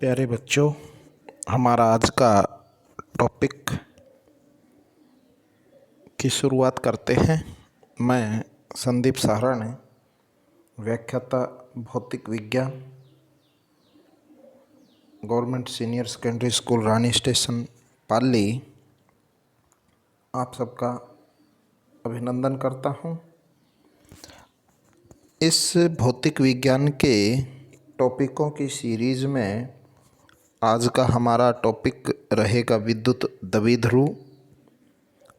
प्यारे बच्चों, हमारा आज का टॉपिक की शुरुआत करते हैं। मैं संदीप सहाराणे, व्याख्याता भौतिक विज्ञान, गवर्नमेंट सीनियर सेकेंडरी स्कूल रानी स्टेशन पाली, आप सबका अभिनंदन करता हूँ। इस भौतिक विज्ञान के टॉपिकों की सीरीज़ में आज का हमारा टॉपिक रहेगा विद्युत द्विध्रुव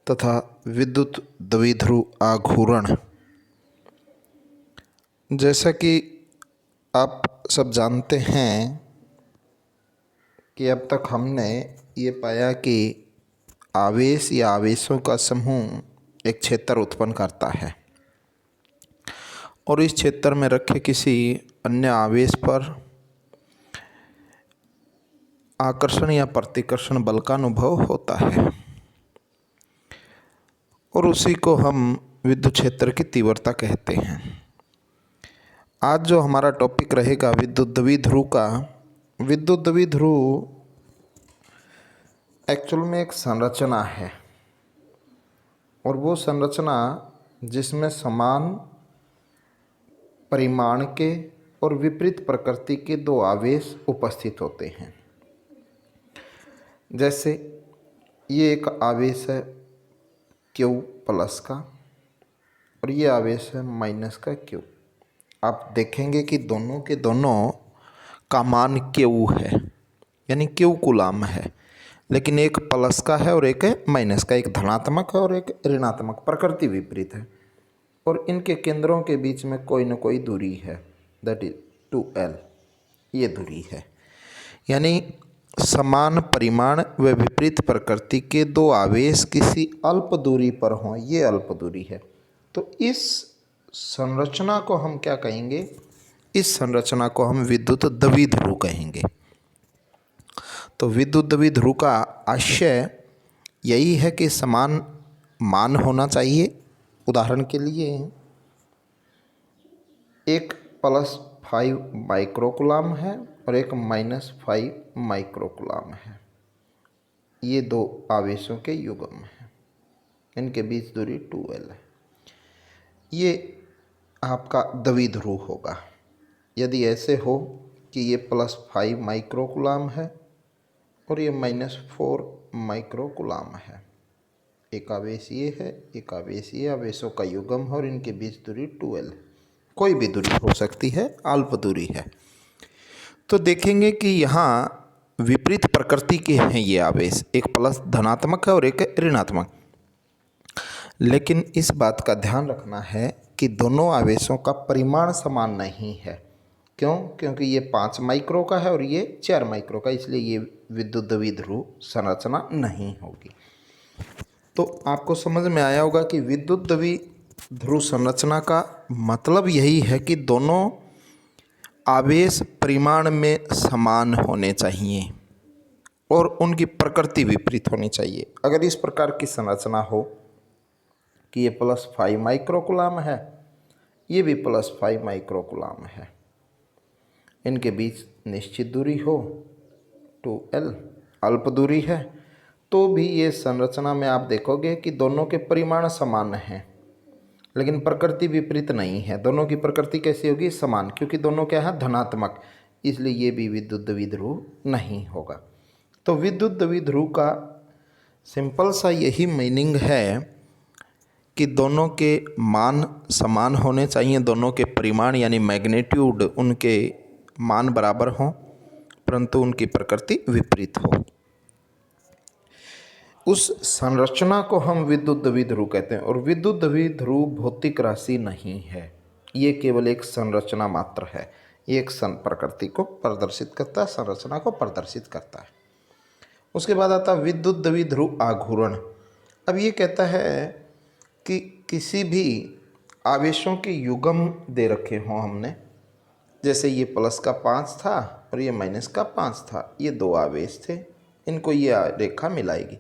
तथा विद्युत द्विध्रुव आघूर्ण। जैसा कि आप सब जानते हैं कि अब तक हमने ये पाया कि आवेश या आवेशों का समूह एक क्षेत्र उत्पन्न करता है और इस क्षेत्र में रखे किसी अन्य आवेश पर आकर्षण या प्रतिकर्षण बल का अनुभव होता है और उसी को हम विद्युत क्षेत्र की तीव्रता कहते हैं। आज जो हमारा टॉपिक रहेगा विद्युत द्विध्रुव का। विद्युत द्विध्रुव एक्चुअल में एक संरचना है और वो संरचना जिसमें समान परिमाण के और विपरीत प्रकृति के दो आवेश उपस्थित होते हैं। जैसे ये एक आवेश है Q प्लस का और ये आवेश है माइनस का Q। आप देखेंगे कि दोनों के दोनों का मान Q है, यानी Q कूलाम है, लेकिन एक प्लस का है और एक है माइनस का, एक धनात्मक है और एक ऋणात्मक, प्रकृति विपरीत है और इनके केंद्रों के बीच में कोई न कोई दूरी है, दैट इज 2L, ये दूरी है। यानी समान परिमाण व विपरीत प्रकृति के दो आवेश किसी अल्प दूरी पर हों, ये अल्प दूरी है। तो इस संरचना को हम क्या कहेंगे? इस संरचना को हम विद्युत द्विध्रुव कहेंगे। तो विद्युत द्विध्रुव का आशय यही है कि समान मान होना चाहिए। उदाहरण के लिए एक +5 माइक्रोकूलाम है और एक -5 माइक्रोकूलाम है। ये दो आवेशों के युग्म हैं, इनके बीच दूरी 2L है। ये आपका द्विध्रुव होगा। यदि ऐसे हो कि ये +5 माइक्रोकूलाम है और ये -4 माइक्रोकूलाम है, एक आवेश ये है, एक आवेश ये, आवेशों का युग्म है और इनके बीच दूरी 2L है। कोई भी दूरी हो सकती है, अल्प दूरी है। तो देखेंगे कि यहाँ विपरीत प्रकृति के हैं ये आवेश, एक प्लस धनात्मक है और एक ऋणात्मक। लेकिन इस बात का ध्यान रखना है कि दोनों आवेशों का परिमाण समान नहीं है। क्यों? क्योंकि ये 5 माइक्रो का है और ये 4 माइक्रो का, इसलिए ये विद्युत द्विध्रुव संरचना नहीं होगी। तो आपको समझ में आया होगा कि विद्युत द्विध्रुव संरचना का मतलब यही है कि दोनों आवेश परिमाण में समान होने चाहिए और उनकी प्रकृति विपरीत होनी चाहिए। अगर इस प्रकार की संरचना हो कि ये +5 माइक्रोकूलाम है, ये भी +5 माइक्रोकूलाम है, इनके बीच निश्चित दूरी हो 2L, अल्प दूरी है, तो भी ये संरचना में आप देखोगे कि दोनों के परिमाण समान हैं, लेकिन प्रकृति विपरीत नहीं है। दोनों की प्रकृति कैसी होगी? समान, क्योंकि दोनों क्या है? धनात्मक, इसलिए ये भी विद्युत द्विध्रुव नहीं होगा। तो विद्युत द्विध्रुव का सिंपल सा यही मीनिंग है कि दोनों के मान समान होने चाहिए, दोनों के परिमाण यानी मैग्नीट्यूड, उनके मान बराबर हों, परंतु उनकी प्रकृति विपरीत हो। उस संरचना को हम विद्युत द्विध्रुव कहते हैं। और विद्युत द्विध्रुव भौतिक राशि नहीं है, ये केवल एक संरचना मात्र है। ये एक प्रकृति को प्रदर्शित करता है, संरचना को प्रदर्शित करता है। उसके बाद आता है विद्युत द्विध्रुव आघूर्ण। अब ये कहता है कि किसी भी आवेशों के युग्म दे रखे हों हमने, जैसे ये प्लस का 5 था और ये माइनस का 5 था, ये दो आवेश थे, इनको ये रेखा मिलाएगी।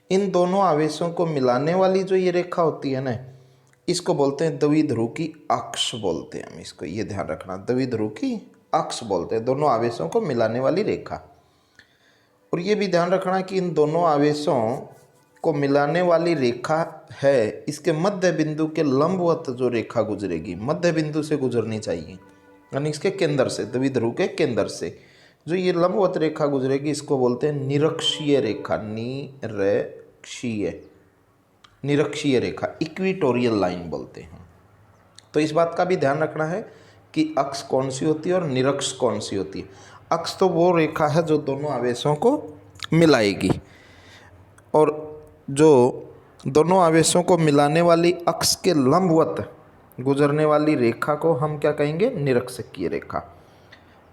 इन दोनों आवेशों को मिलाने वाली जो ये रेखा होती है ना, इसको बोलते हैं द्विध्रुव की अक्ष बोलते हैं हम इसको, ये ध्यान रखना, द्विध्रुव की अक्ष बोलते हैं, दोनों आवेशों को मिलाने वाली रेखा। और ये भी ध्यान रखना कि इन दोनों आवेशों को मिलाने वाली रेखा है, इसके मध्य बिंदु के लंबवत जो रेखा गुजरेगी, मध्य बिंदु से गुजरनी चाहिए, यानी इसके केंद्र से, द्विध्रुव के केंद्र से जो ये लंबवत रेखा गुजरेगी इसको बोलते हैं निरक्षीय रेखा। निरक्षीय रेखा, इक्विटोरियल लाइन बोलते हैं। तो इस बात का भी ध्यान रखना है कि अक्ष कौन सी होती है और निरक्ष कौन सी होती है। अक्ष तो वो रेखा है जो दोनों आवेशों को मिलाएगी, और जो दोनों आवेशों को मिलाने वाली अक्ष के लंबवत गुजरने वाली रेखा को हम क्या कहेंगे? निरक्षकीय रेखा।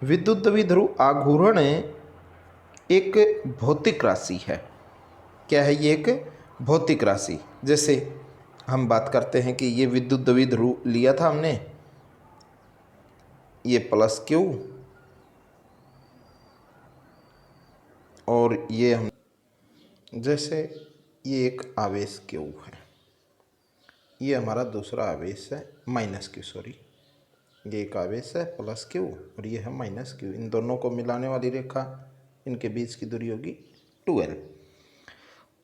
विद्युत द्विध्रुव आघूर्ण एक भौतिक राशि है। क्या है ये? एक भौतिक राशि। जैसे हम बात करते हैं कि ये विद्युत द्विध्रुव लिया था हमने, ये प्लस क्यू और ये हम, जैसे ये एक आवेश क्यू है, ये हमारा दूसरा आवेश है माइनस क्यू, सॉरी, ये एक आवेश है प्लस क्यू और ये है माइनस क्यू। इन दोनों को मिलाने वाली रेखा, इनके बीच की दूरी होगी 2L।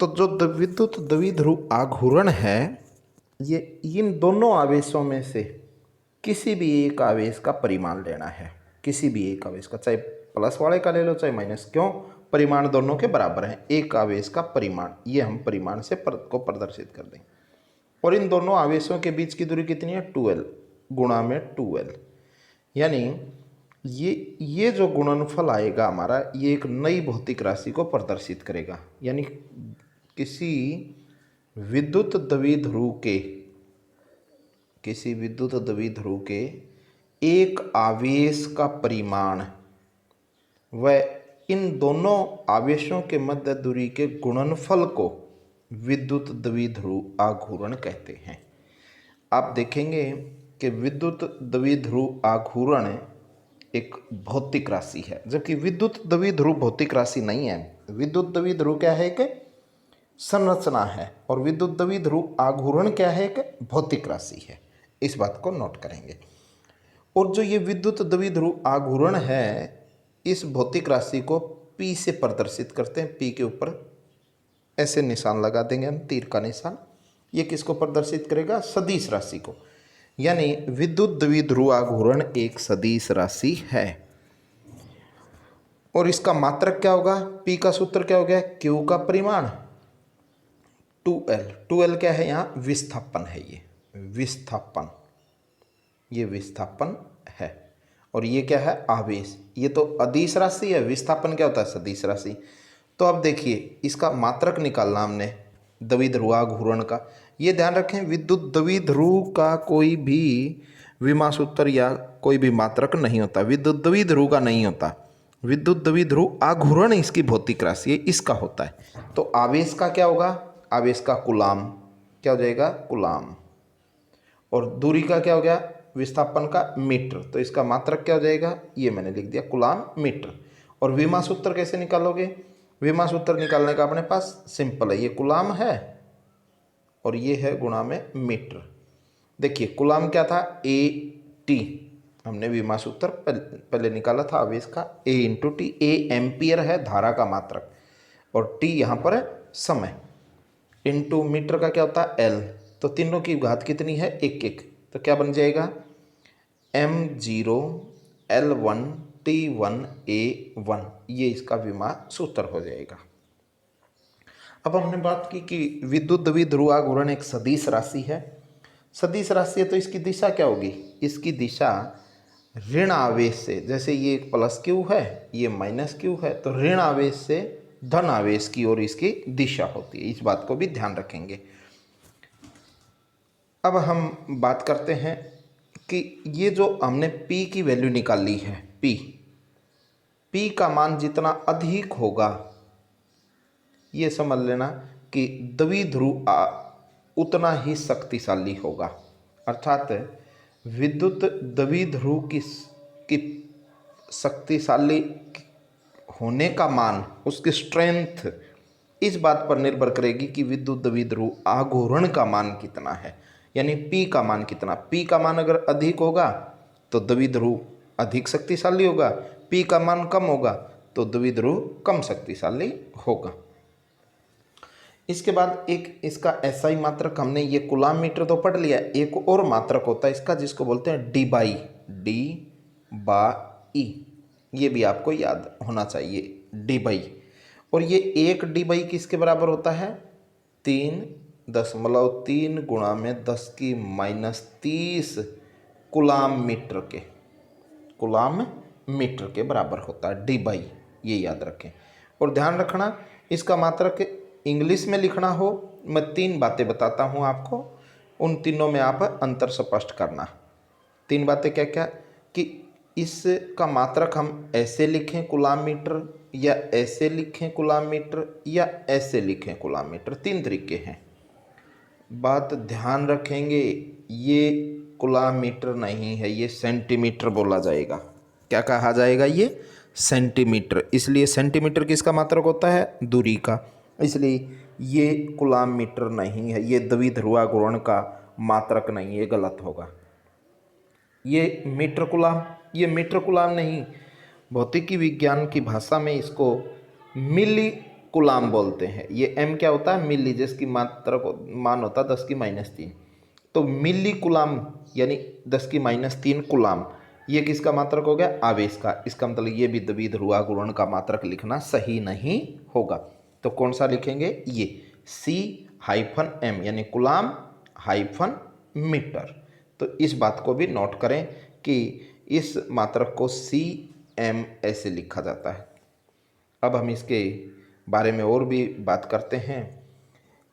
तो जो विद्युत द्विध्रुव आघूर्ण है, ये इन दोनों आवेशों में से किसी भी एक आवेश का परिमाण लेना है, किसी भी एक आवेश का, चाहे प्लस वाले का ले लो चाहे माइनस, क्यों? परिमाण दोनों के बराबर हैं। एक आवेश का परिमाण, ये हम परिमाण से को प्रदर्शित कर देंगे। और इन दोनों आवेशों के बीच की दूरी कितनी है? 2L गुणा में 2L, यानी ये जो गुणनफल आएगा हमारा, ये एक नई भौतिक राशि को प्रदर्शित करेगा। यानी किसी विद्युत द्विध्रुव के एक आवेश का परिमाण व इन दोनों आवेशों के मध्य दूरी के गुणनफल को विद्युत द्विध्रुव आघूर्ण कहते हैं। आप देखेंगे कि विद्युत द्विध्रुव आघूर्ण एक भौतिक राशि है, जबकि विद्युत द्विध्रुव भौतिक राशि नहीं है। विद्युत द्विध्रुव क्या है? एक संरचना है, और विद्युत द्विध्रुव आघूर्ण क्या है? एक भौतिक राशि है। इस बात को नोट करेंगे। और जो ये विद्युत द्विध्रुव आघूर्ण है, इस भौतिक राशि को P से प्रदर्शित करते हैं। P के ऊपर ऐसे निशान लगा देंगे हम, तीर का निशान। ये किसको प्रदर्शित करेगा? सदिश राशि को। यानी विद्युत द्विध्रुव आघूर्ण एक सदिश राशि है। और इसका मात्रक क्या होगा? P का सूत्र क्या हो गया? Q का परिमाण 2L। 2L क्या है? यहाँ विस्थापन है, ये विस्थापन, ये विस्थापन है। और ये क्या है? आवेश। ये तो अदिश राशि है, विस्थापन क्या होता है? सदिश राशि। तो अब देखिए, इसका मात्रक निकालना हमने द्विध्रुव आघूर्ण का। ये ध्यान रखें, विद्युत द्विध्रुव का कोई भी विमा सूत्र या कोई भी मात्रक नहीं होता, विद्युत द्विध्रुव का नहीं होता। विद्युत द्विध्रुव आघूर्ण इसकी भौतिक राशि है, इसका होता है। तो आवेश का क्या होगा? आवेश का कूलाम, क्या हो जाएगा? कूलाम। और दूरी का क्या हो गया? विस्थापन का मीटर। तो इसका मात्रक क्या हो जाएगा? ये मैंने लिख दिया, कूलाम मीटर। और विमा सूत्र कैसे निकालोगे? विमा सूत्र निकालने का अपने पास सिंपल है, ये कूलाम है और ये है गुणा में मीटर। देखिए कूलाम क्या था? AT। हमने विमा सूत्र पहले निकाला था आवेश का, A × T। A एम्पियर है धारा का मात्रक, और T यहाँ पर है समय, इनटू मीटर का क्या होता है? L। तो तीनों की घात कितनी है? 1 1। तो क्या बन जाएगा? M0 L1 T1 A1। ये इसका विमा सूत्र हो जाएगा। अब हमने बात की कि विद्युत द्विध्रुव आघूर्ण एक सदिश राशि है। सदिश राशि है तो इसकी दिशा क्या होगी? इसकी दिशा ऋण आवेश से, जैसे ये एक प्लस क्यू है, ये माइनस क्यू है, तो ऋण आवेश से धन आवेश की ओर इसकी दिशा होती है। इस बात को भी ध्यान रखेंगे। अब हम बात करते हैं कि ये जो हमने P की वैल्यू निकाल ली है, P का मान जितना अधिक होगा, ये समझ लेना कि द्विध्रुव उतना ही शक्तिशाली होगा। अर्थात विद्युत द्विध्रुव की शक्तिशाली होने का मान, उसकी स्ट्रेंथ, इस बात पर निर्भर करेगी कि विद्युत द्विध्रुव आघूर्ण का मान कितना है, यानी P का मान कितना। P का मान अगर अधिक होगा तो द्विध्रुव अधिक शक्तिशाली होगा, P का मान कम होगा तो द्विध्रुव कम शक्तिशाली होगा। इसके बाद एक इसका एसआई मात्रक, हमने ये कूलाम मीटर तो पढ़ लिया, एक और मात्रक होता है इसका जिसको बोलते हैं डी बाई, ये भी आपको याद होना चाहिए, डी बाई। और ये एक डी बाई किसके बराबर होता है? 3.3 गुणा में 10⁻³ कूलाम मीटर के बराबर होता है डी बाई, ये याद रखें। और ध्यान रखना इसका मात्रक इंग्लिश में लिखना हो, मैं 3 बातें बताता हूँ आपको, उन तीनों में आप अंतर स्पष्ट करना। 3 बातें क्या क्या? कि इसका मात्रक हम ऐसे लिखें कूलाम मीटर, या ऐसे लिखें कूलाम मीटर, या ऐसे लिखें कूलाम मीटर, 3 तरीके हैं। बात ध्यान रखेंगे, ये कूलाम मीटर नहीं है, ये सेंटीमीटर बोला जाएगा। क्या कहा जाएगा? ये सेंटीमीटर। इसलिए सेंटीमीटर किसका मात्रक होता है? दूरी का। इसलिए ये कूलाम मीटर नहीं है, ये द्विध्रुवा गुणन का मात्रक नहीं, ये गलत होगा। ये मीटर कूलाम नहीं, भौतिकी विज्ञान की भाषा में इसको मिली कूलाम बोलते हैं। ये m क्या होता है? मिली, जिसकी मात्रक मान होता है 10⁻³ तो मिली कूलाम यानी 10⁻³ कूलाम, ये किसका मात्रक हो गया? आवेश का। इसका मतलब ये भी द्विध्रुवा गुणन का मात्रक लिखना सही नहीं होगा। तो कौन सा लिखेंगे? ये C-m यानी कूलाम हाइफन मीटर। तो इस बात को भी नोट करें कि इस मात्रक को CM ऐसे लिखा जाता है। अब हम इसके बारे में और भी बात करते हैं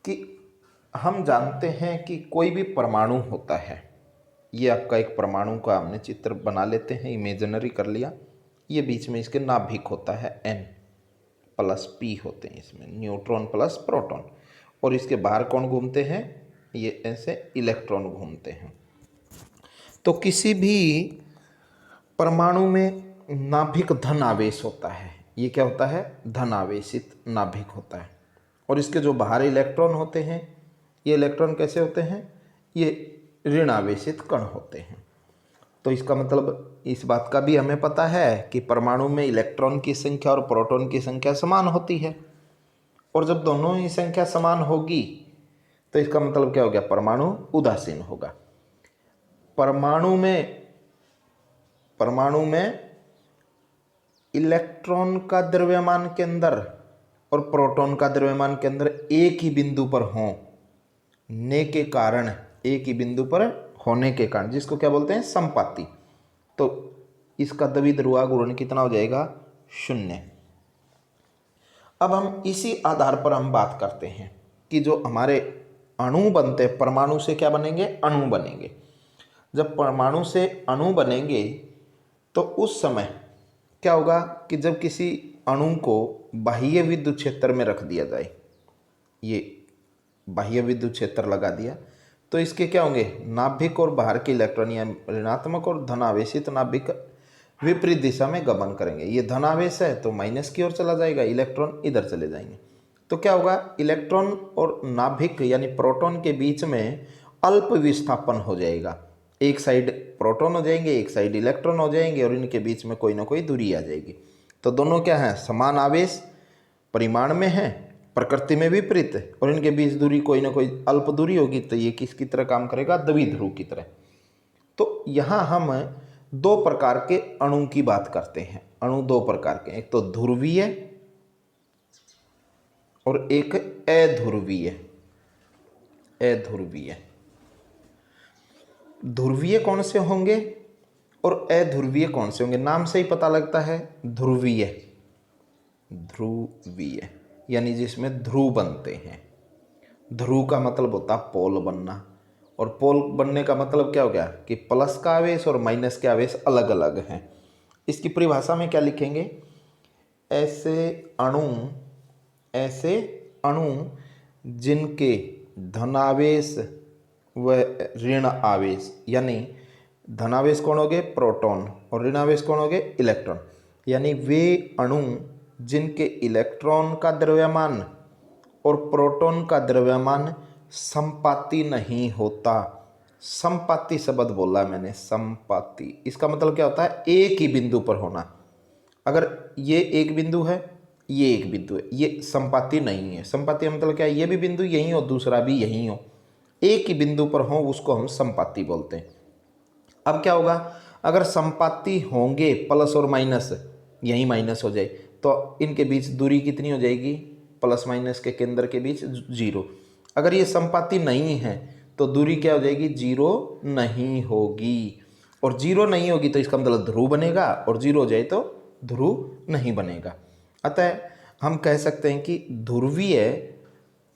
कि हम जानते हैं कि कोई भी परमाणु होता है, ये आपका एक परमाणु का हमने चित्र बना लेते हैं, इमेजिनरी कर लिया। ये बीच में इसके नाभिक होता है, N+P होते हैं इसमें, न्यूट्रॉन प्लस प्रोटॉन। और इसके बाहर कौन घूमते हैं? ये ऐसे इलेक्ट्रॉन घूमते हैं। तो किसी भी परमाणु में नाभिक धन आवेश होता है। ये क्या होता है? धन आवेशित नाभिक होता है। और इसके जो बाहर इलेक्ट्रॉन होते हैं, ये इलेक्ट्रॉन कैसे होते हैं? ये ऋण आवेशित कण होते हैं। तो इसका मतलब इस बात का भी हमें पता है कि परमाणु में इलेक्ट्रॉन की संख्या और प्रोटॉन की संख्या समान होती है। और जब दोनों ही संख्या समान होगी तो इसका मतलब क्या हो गया? परमाणु उदासीन होगा। परमाणु में इलेक्ट्रॉन का द्रव्यमान के अंदर और प्रोटॉन का द्रव्यमान के अंदर एक ही बिंदु पर होने के कारण, जिसको क्या बोलते हैं? समपाती। तो इसका द्विध्रुवा गुणन कितना हो जाएगा? 0। अब हम इसी आधार पर हम बात करते हैं कि जो हमारे अणु बनते हैं, परमाणु से क्या बनेंगे? अणु बनेंगे। जब परमाणु से अणु बनेंगे तो उस समय क्या होगा कि जब किसी अणु को बाह्य विद्युत क्षेत्र में रख दिया जाए, ये बाह्य विद्युत क्षेत्र लगा दिया, तो इसके क्या होंगे? नाभिक और बाहर के इलेक्ट्रॉन या ऋणात्मक और धनावेशित नाभिक विपरीत दिशा में गमन करेंगे। ये धनावेश है तो माइनस की ओर चला जाएगा, इलेक्ट्रॉन इधर चले जाएंगे। तो क्या होगा? इलेक्ट्रॉन और नाभिक यानी प्रोटॉन के बीच में अल्प विस्थापन हो जाएगा। एक साइड प्रोटॉन हो जाएंगे, एक साइड इलेक्ट्रॉन हो जाएंगे, और इनके बीच में कोई ना कोई दूरी आ जाएगी। तो दोनों क्या है? समान आवेश परिमाण में है, प्रकृति में विपरीत है, और इनके बीच दूरी कोई ना कोई अल्प दूरी होगी। तो ये किसकी तरह काम करेगा? द्विध्रुव की तरह। तो यहाँ हम 2 प्रकार के अणु की बात करते हैं। अणु 2 प्रकार के, एक तो ध्रुवीय और एक अध्रुवीय। ध्रुवीय कौन से होंगे और अध्रुवीय कौन से होंगे? नाम से ही पता लगता है। ध्रुवीय यानी जिसमें ध्रुव बनते हैं। ध्रुव का मतलब होता है पोल बनना, और पोल बनने का मतलब क्या हो गया? कि प्लस का आवेश और माइनस के आवेश अलग अलग हैं। इसकी परिभाषा में क्या लिखेंगे? ऐसे अणु जिनके धनावेश व ऋण आवेश, यानी धनावेश कौन हो गए? प्रोटॉन, और ऋणावेश कौन हो गए? इलेक्ट्रॉन। यानी वे अणु जिनके इलेक्ट्रॉन का द्रव्यमान और प्रोटॉन का द्रव्यमान समपाती नहीं होता, संपाती शब्द बोला मैंने, संपाती। इसका मतलब क्या होता है? एक ही बिंदु पर होना। अगर ये एक बिंदु है, ये एक बिंदु है, ये संपाती नहीं है। संपाती का मतलब क्या है? ये भी बिंदु यहीं हो, दूसरा भी यहीं हो, एक ही बिंदु पर हो, उसको हम संपाती बोलते हैं। अब क्या होगा? अगर संपाती होंगे प्लस और माइनस, यहीं माइनस हो जाए, तो इनके बीच दूरी कितनी हो जाएगी? प्लस माइनस के केंद्र के बीच 0। अगर ये संपाती नहीं है तो दूरी क्या हो जाएगी? 0 नहीं होगी। और 0 नहीं होगी तो इसका मतलब ध्रुव बनेगा, और 0 हो जाए तो ध्रुव नहीं बनेगा। अतः हम कह सकते हैं कि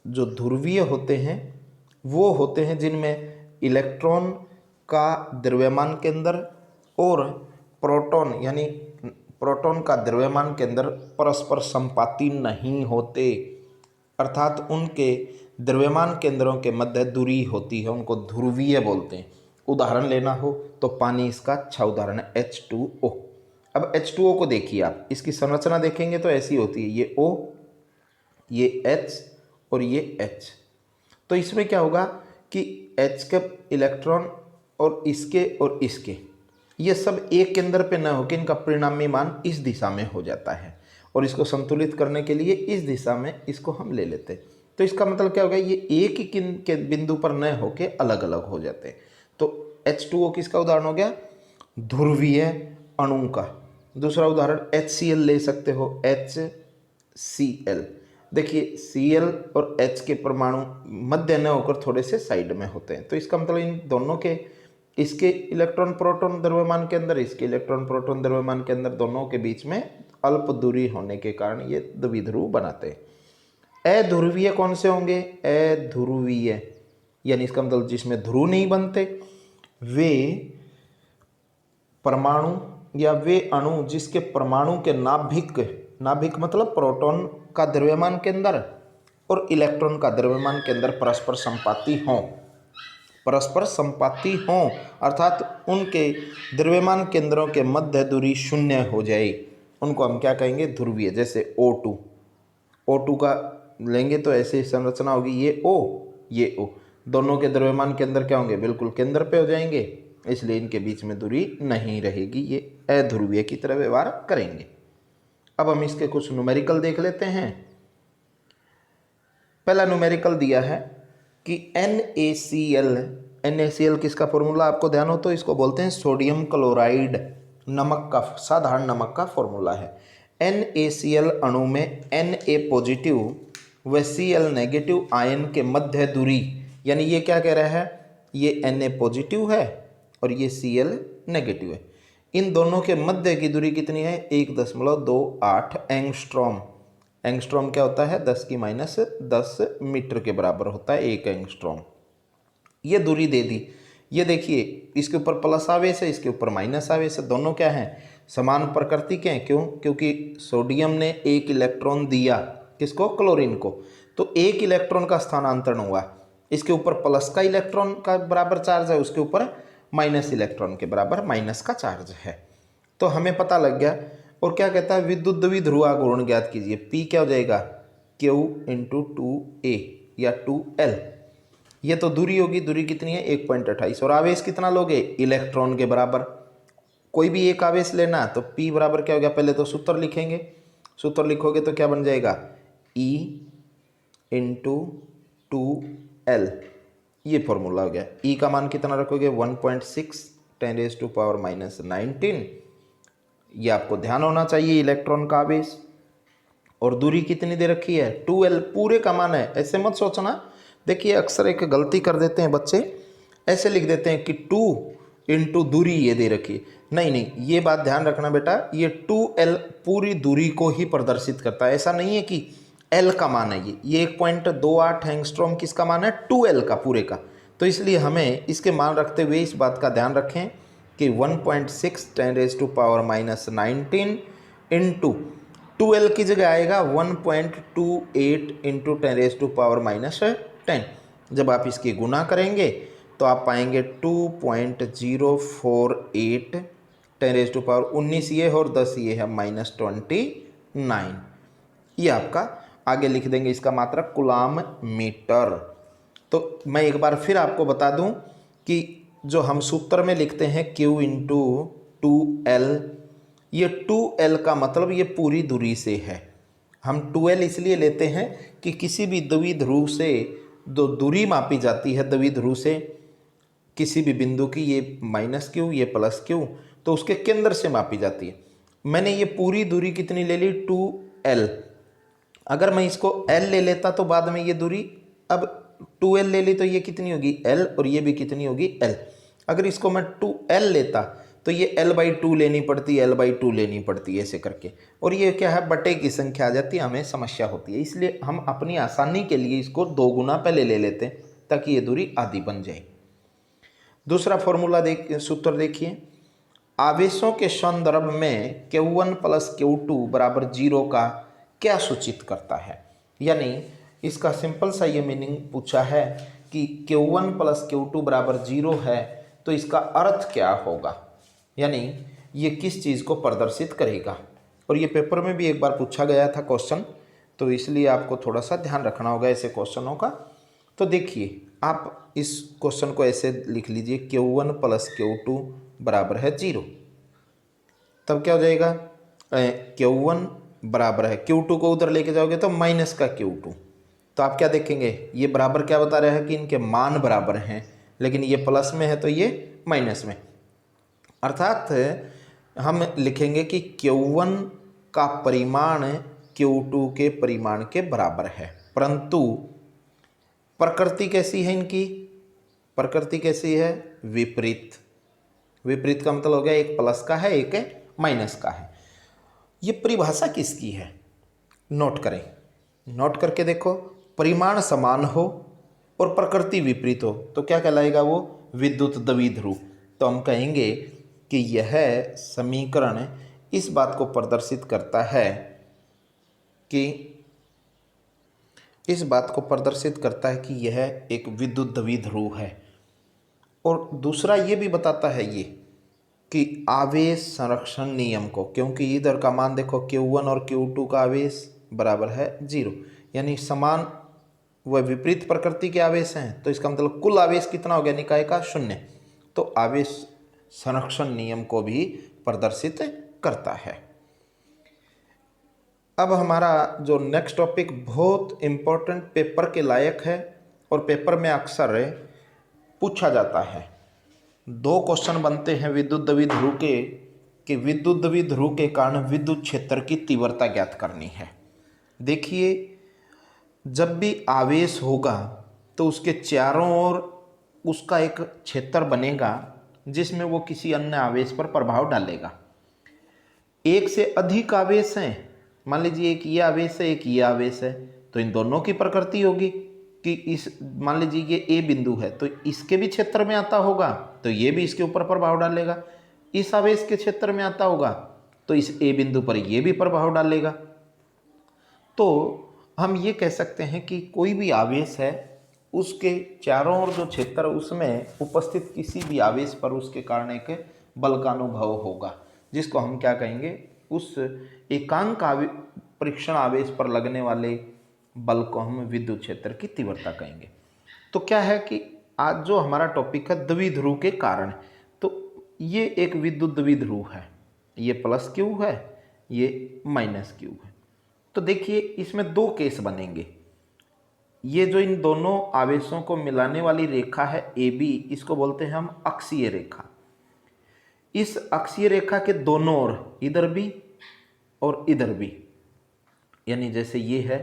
जो ध्रुवीय होते हैं वो होते हैं जिनमें इलेक्ट्रॉन का द्रव्यमान केंद्र और प्रोटॉन यानी प्रोटॉन का द्रव्यमान केंद्र परस्पर संपाती नहीं होते, अर्थात उनके द्रव्यमान केंद्रों के मध्य दूरी होती है, उनको ध्रुवीय बोलते हैं। उदाहरण लेना हो तो पानी इसका अच्छा उदाहरण है, H2O। अब H2O को देखिए आप, इसकी संरचना देखेंगे तो ऐसी होती है, ये O, ये H और ये H। तो इसमें क्या होगा कि H के इलेक्ट्रॉन और इसके ये सब एक केंद्र पे न होकर इनका परिणामी मान इस दिशा में हो जाता है, और इसको संतुलित करने के लिए इस दिशा में इसको हम ले लेते हैं। तो इसका मतलब क्या होगा? ये एक ही के बिंदु पर न होके अलग अलग हो जाते हैं। तो H2O किसका उदाहरण हो गया? ध्रुवीय अणु का। दूसरा उदाहरण HCl ले सकते हो, HCl। देखिए Cl और H के परमाणु मध्य न होकर थोड़े से साइड में होते हैं, तो इसका मतलब इन दोनों के, इसके इलेक्ट्रॉन प्रोटॉन द्रव्यमान के अंदर, इसके इलेक्ट्रॉन प्रोटॉन द्रव्यमान के अंदर, दोनों के बीच में अल्प दूरी होने के कारण ये द्विध्रुव बनाते हैं। अध्रुवीय कौन से होंगे? अध्रुवीय यानी इसका मतलब जिसमें ध्रुव नहीं बनते, वे परमाणु या वे अणु जिसके परमाणु के नाभिक मतलब प्रोटॉन का द्रव्यमान केंद्र और इलेक्ट्रॉन का द्रव्यमान केंद्र परस्पर संपाती हों, अर्थात उनके द्रव्यमान केंद्रों के मध्य दूरी 0 हो जाए, उनको हम क्या कहेंगे? ध्रुवीय। जैसे O2 का लेंगे तो ऐसी संरचना होगी, ये O, ये O, दोनों के द्रव्यमान केंद्र क्या होंगे? बिल्कुल केंद्र पे हो जाएंगे, इसलिए इनके बीच में दूरी नहीं रहेगी, ये अध्रुवीय की तरह व्यवहार करेंगे। अब हम इसके कुछ न्यूमेरिकल देख लेते हैं। पहला न्यूमेरिकल दिया है कि NaCl किसका फॉर्मूला आपको ध्यान हो तो इसको बोलते हैं सोडियम क्लोराइड, नमक का, साधारण नमक का फॉर्मूला है। NaCl अणु में Na पॉजिटिव व Cl नेगेटिव आयन के मध्य दूरी, यानी ये क्या कह रहा है? ये Na पॉजिटिव है और ये Cl नेगेटिव है, इन दोनों के मध्य की दूरी कितनी है? 1.28 एंगस्ट्रॉम। एंगस्ट्रॉम क्या होता है? 10⁻10 मीटर के बराबर होता है 1 एंगस्ट्रॉम। ये दूरी दे दी। ये देखिए, इसके ऊपर प्लस आवेश है, इसके ऊपर माइनस आवेश है, दोनों क्या हैं? समान प्रकृति के हैं। क्यों? क्योंकि सोडियम ने एक इलेक्ट्रॉन दिया, किसको? क्लोरीन को, तो एक इलेक्ट्रॉन का स्थानांतरण हुआ। इसके ऊपर प्लस का इलेक्ट्रॉन का बराबर चार्ज है, उसके ऊपर माइनस इलेक्ट्रॉन के बराबर माइनस का चार्ज है। तो हमें पता लग गया। और क्या कहता है? विद्युत द्विध्रुव गुण ज्ञात कीजिए। P क्या हो जाएगा? Q × 2a या 2l। ये तो दूरी होगी, दूरी कितनी है? 1.28। और आवेश कितना लोगे? इलेक्ट्रॉन के बराबर। कोई भी एक आवेश लेना तो P बराबर क्या हो गया? पहले तो सूत्र लिखेंगे, सूत्र लिखोगे तो क्या बन जाएगा? E × 2l, ये फॉर्मूला हो गया। E का मान कितना रखोगे? 1.6 10⁻⁻19। ये आपको ध्यान होना चाहिए, इलेक्ट्रॉन का आवेश। और दूरी कितनी दे रखी है? 2l, पूरे का मान है, ऐसे मत सोचना। देखिए अक्सर एक गलती कर देते हैं बच्चे, ऐसे लिख देते हैं कि 2 × दूरी ये दे रखी है। नहीं, ये बात ध्यान रखना बेटा, ये 2l पूरी दूरी को ही प्रदर्शित करता है। ऐसा नहीं है कि l का मान है ये 1.28 एंगस्ट्रॉम किसका मान है? 2l का, पूरे का। तो इसलिए हमें इसके मान रखते हुए इस बात का ध्यान रखें कि 1.6 10⁻⁹ इंटू 2l की जगह आएगा 1.28 × 10⁻⁻10। जब आप इसकी गुना करेंगे तो आप पाएंगे 2.048 10⁻19 ये है, और 10 ये है, -29। ये आपका आगे लिख देंगे इसका मात्रक कूलाम मीटर। तो मैं एक बार फिर आपको बता दूं कि जो हम सूत्र में लिखते हैं Q इंटू 2L, ये 2L का मतलब ये पूरी दूरी से है। हम 2L इसलिए लेते हैं कि किसी भी द्विध्रुव से जो दूरी मापी जाती है द्विध्रुव से किसी भी बिंदु की, ये -Q ये +Q, तो उसके केंद्र से मापी जाती है। मैंने ये पूरी दूरी कितनी ले ली 2L। अगर मैं इसको L ले लेता तो बाद में ये दूरी, अब 2L ले ली तो ये कितनी होगी L, और ये भी कितनी होगी L। अगर इसको मैं 2L लेता तो ये L/2 लेनी पड़ती, L/2 लेनी पड़ती, ऐसे करके, और ये क्या है बटे की संख्या आ जाती है, हमें समस्या होती है। इसलिए हम अपनी आसानी के लिए इसको 2 गुना पहले ले लेते हैं ताकि ये दूरी आधी बन जाए। दूसरा फॉर्मूला सूत्र देखिए, आवेशों के संदर्भ में Q1 + Q2 = 0 का क्या सूचित करता है। यानी इसका सिंपल सा ये मीनिंग पूछा है कि Q1 + Q2 = 0 है, तो इसका अर्थ क्या होगा, यानी ये किस चीज़ को प्रदर्शित करेगा। और ये पेपर में भी एक बार पूछा गया था क्वेश्चन, तो इसलिए आपको थोड़ा सा ध्यान रखना होगा ऐसे क्वेश्चनों का। तो देखिए, आप इस क्वेश्चन को ऐसे लिख लीजिए, Q1 + Q2 = 0। तब क्या हो जाएगा, Q1 बराबर है, Q2 को उधर लेके जाओगे तो माइनस का Q2, तो आप क्या देखेंगे, ये बराबर क्या बता रहा है कि इनके मान बराबर हैं, लेकिन ये प्लस में है तो ये माइनस में। अर्थात हम लिखेंगे कि Q1 का परिमाण Q2 के परिमाण के बराबर है, परंतु प्रकृति कैसी है इनकी, प्रकृति कैसी है, विपरीत। विपरीत का मतलब हो गया एक प्लस का है एक माइनस का है। ये परिभाषा किसकी है, नोट करें, नोट करके देखो। परिमाण समान हो और प्रकृति विपरीत हो तो क्या कहलाएगा, वो विद्युत द्विध्रुव। तो हम कहेंगे कि यह समीकरण इस बात को प्रदर्शित करता है कि यह एक विद्युत द्विध्रुव है। और दूसरा ये भी बताता है ये कि आवेश संरक्षण नियम को, क्योंकि इधर का मान देखो Q1 और Q2 का आवेश बराबर है 0, यानी समान व विपरीत प्रकृति के आवेश हैं, तो इसका मतलब कुल आवेश कितना हो गया, निकाय का 0। तो आवेश संरक्षण नियम को भी प्रदर्शित करता है। अब हमारा जो नेक्स्ट टॉपिक बहुत इम्पोर्टेंट, पेपर के लायक है और पेपर में अक्सर पूछा जाता है। 2 क्वेश्चन बनते हैं विद्युत द्विध्रुव के, कि विद्युत द्विध्रुव के कारण विद्युत क्षेत्र की तीव्रता ज्ञात करनी है। देखिए, जब भी आवेश होगा तो उसके चारों ओर उसका एक क्षेत्र बनेगा जिसमें वो किसी अन्य आवेश पर प्रभाव डालेगा। एक से अधिक आवेश हैं, मान लीजिए एक ये आवेश है एक ये आवेश है, तो इन दोनों की प्रकृति होगी कि इस, मान लीजिए ये ए बिंदु है तो इसके भी क्षेत्र में आता होगा तो ये भी इसके ऊपर प्रभाव डालेगा। इस आवेश के क्षेत्र में आता होगा तो इस ए बिंदु पर ये भी प्रभाव डालेगा। तो हम ये कह सकते हैं कि कोई भी आवेश है उसके चारों ओर जो क्षेत्र उसमें उपस्थित किसी भी आवेश पर उसके कारण एक बल का अनुभव होगा, जिसको हम क्या कहेंगे, उस एकांक परीक्षण आवेश पर लगने वाले बल को हम विद्युत क्षेत्र की तीव्रता कहेंगे। तो क्या है कि आज जो हमारा टॉपिक है द्विध्रुव के कारण, तो ये एक विद्युत द्विध्रुव है, ये +Q है ये -Q है। तो देखिए इसमें 2 केस बनेंगे। ये जो इन दोनों आवेशों को मिलाने वाली रेखा है AB, इसको बोलते हैं हम अक्षीय रेखा। इस अक्षीय रेखा के दोनों ओर, इधर भी और इधर भी, यानी जैसे ये है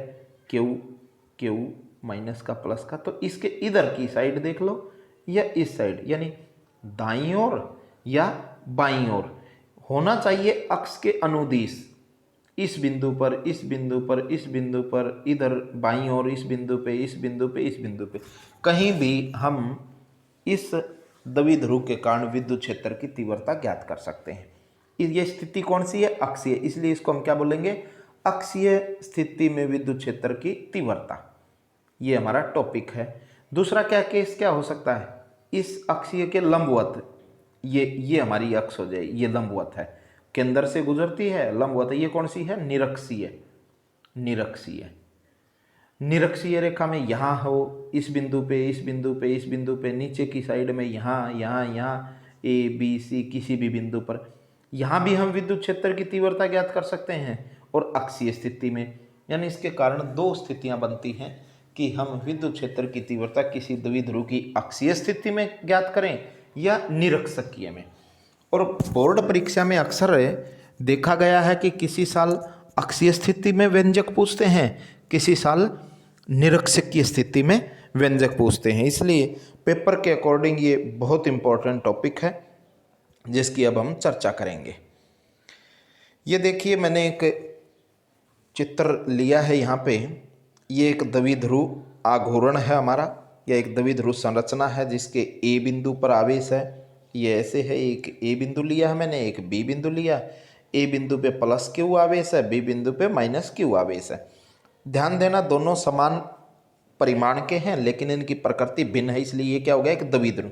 Q माइनस का प्लस का, तो इसके इधर की साइड देख लो या इस साइड, यानी दाईं ओर या बाईं ओर होना चाहिए अक्ष के अनुदिश, इस बिंदु पर इस बिंदु पर इस बिंदु पर, इधर बाईं ओर इस बिंदु पे इस बिंदु पे इस बिंदु पे, कहीं भी हम इस द्विध्रुव के कारण विद्युत क्षेत्र की तीव्रता ज्ञात कर सकते हैं। ये स्थिति कौन सी है, अक्षीय, इसलिए इसको हम क्या बोलेंगे, अक्षीय स्थिति में विद्युत क्षेत्र की तीव्रता। ये हमारा टॉपिक है। दूसरा क्या केस क्या हो सकता है, इस अक्षीय के लंबवत, ये हमारी अक्ष हो जाए, ये लंबवत है, केंद्र से गुजरती है, लंबवत है, ये कौन सी है, निरक्षीय। निरक्षीय निरक्षीय रेखा में यहाँ हो, इस बिंदु पे, इस बिंदु पे, इस बिंदु पे, नीचे की साइड में यहाँ यहाँ यहाँ ए बी सी किसी भी बिंदु पर, यहाँ भी हम विद्युत क्षेत्र की तीव्रता ज्ञात कर सकते हैं। और अक्षीय स्थिति में, यानी इसके कारण दो स्थितियां बनती हैं कि हम विद्युत क्षेत्र की तीव्रता किसी द्विध्रुव की अक्षीय स्थिति में ज्ञात करें या निरक्षकीय में। और बोर्ड परीक्षा में अक्सर देखा गया है कि किसी साल अक्षीय स्थिति में व्यंजक पूछते हैं, किसी साल निरक्षकीय स्थिति में व्यंजक पूछते हैं। इसलिए पेपर के अकॉर्डिंग ये बहुत इंपॉर्टेंट टॉपिक है जिसकी अब हम चर्चा करेंगे। ये देखिए, मैंने एक चित्र लिया है यहाँ पे। ये एक द्विध्रुव आघूर्ण है हमारा, या एक द्विध्रुव संरचना है जिसके ए बिंदु पर आवेश है। ये ऐसे है, एक ए बिंदु लिया है मैंने, एक बी बिंदु लिया। ए बिंदु पे प्लस क्यू आवेश है, बी बिंदु पे माइनस क्यू आवेश है। ध्यान देना, दोनों समान परिमाण के हैं लेकिन इनकी प्रकृति भिन्न है, इसलिए ये क्या हो गया, एक द्विध्रुव।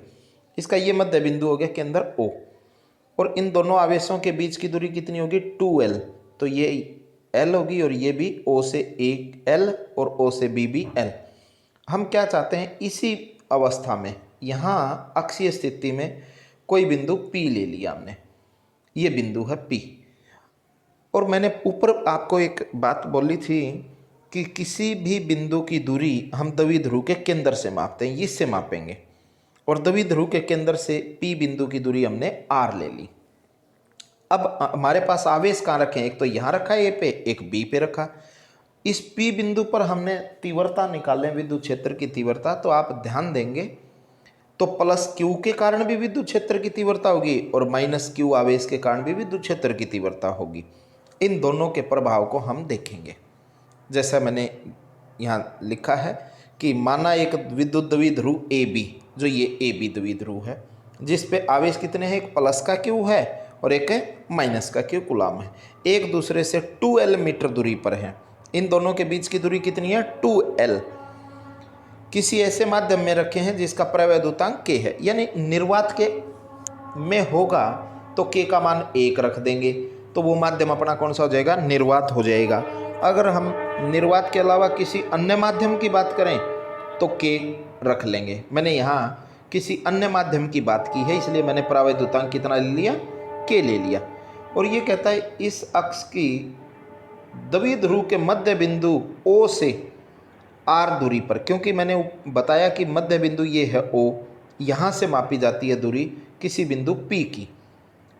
इसका ये मध्य बिंदु हो गया के अंदर O, और इन दोनों आवेशों के बीच की दूरी कितनी होगी, 2L। तो ये L होगी और ये भी O से A L और O से B भी L। हम क्या चाहते हैं, इसी अवस्था में यहाँ अक्षीय स्थिति में कोई बिंदु P ले लिया हमने, ये बिंदु है P। और मैंने ऊपर आपको एक बात बोली थी कि किसी भी बिंदु की दूरी हम द्विध्रुव के केंद्र से मापते हैं, इससे मापेंगे। और द्विध्रुव के केंद्र से P बिंदु की दूरी हमने R ले ली। अब हमारे पास आवेश कहाँ रखे हैं, एक तो यहाँ रखा है A पे, एक B पे रखा। इस P बिंदु पर हमने तीव्रता निकालें, विद्युत क्षेत्र की तीव्रता, तो आप ध्यान देंगे तो प्लस Q के कारण भी विद्युत क्षेत्र की तीव्रता होगी और माइनस Q आवेश के कारण भी विद्युत क्षेत्र की तीव्रता होगी। इन दोनों के प्रभाव को हम देखेंगे। जैसा मैंने यहाँ लिखा है कि माना एक विद्युत द्विध्रुव ए बी, जो ये ए बी द्विध्रुव है, जिस पे आवेश कितने हैं, एक प्लस का क्यू है और एक माइनस का क्यू कूलम है, एक दूसरे से 2L मीटर दूरी पर है। इन दोनों के बीच की दूरी कितनी है, 2L। किसी ऐसे माध्यम में रखे हैं जिसका प्रवैधुतांक K है, यानी निर्वात के में होगा तो K का मान 1 रख देंगे, तो वो माध्यम अपना कौन सा हो जाएगा, निर्वात हो जाएगा। अगर हम निर्वात के अलावा किसी अन्य माध्यम की बात करें तो K रख लेंगे। मैंने यहाँ किसी अन्य माध्यम की बात की है, इसलिए मैंने प्रावैधुतांक कितना ले लिया, K ले लिया। और ये कहता है इस अक्ष की द्विध्रुव के मध्य बिंदु O से R दूरी पर, क्योंकि मैंने बताया कि मध्य बिंदु ये है O, यहाँ से मापी जाती है दूरी किसी बिंदु P की।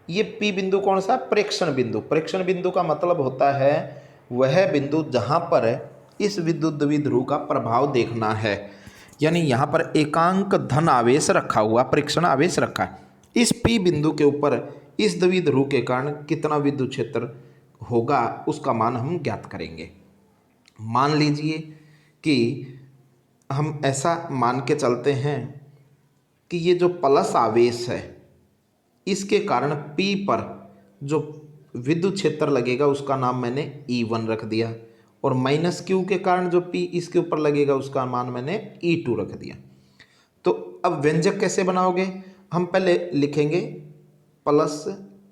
ये P बिंदु कौन सा, प्रेक्षण बिंदु। प्रेक्षण बिंदु का मतलब होता है वह बिंदु जहाँ पर इस विद्युत द्विध्रुव का प्रभाव देखना है, यानी यहाँ पर एकांक धन आवेश रखा हुआ, प्रेक्षण आवेश रखा है। इस P बिंदु के ऊपर इस द्विध्रुव के कारण कितना विद्युत क्षेत्र होगा उसका मान हम ज्ञात करेंगे। मान लीजिए कि हम ऐसा मान के चलते हैं कि ये जो प्लस आवेश है इसके कारण P पर जो विद्युत क्षेत्र लगेगा उसका नाम मैंने E1 रख दिया, और माइनस Q के कारण जो P इसके ऊपर लगेगा उसका मान मैंने E2 रख दिया। तो अब व्यंजक कैसे बनाओगे, हम पहले लिखेंगे प्लस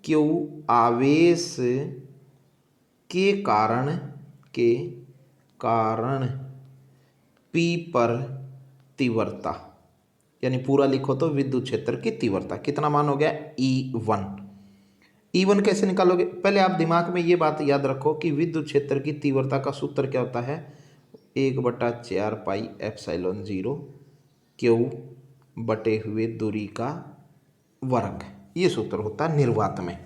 Q आवेश के कारण P पर तीव्रता, यानी पूरा लिखो तो विद्युत क्षेत्र की तीव्रता कितना मान हो गया, E1। E1 कैसे निकालोगे, पहले आप दिमाग में ये बात याद रखो कि विद्युत क्षेत्र की तीव्रता का सूत्र क्या होता है, 1/4 पाई एप्सिलॉन 0 Q बटे हुए दूरी का वर्ग, ये सूत्र होता है निर्वात में।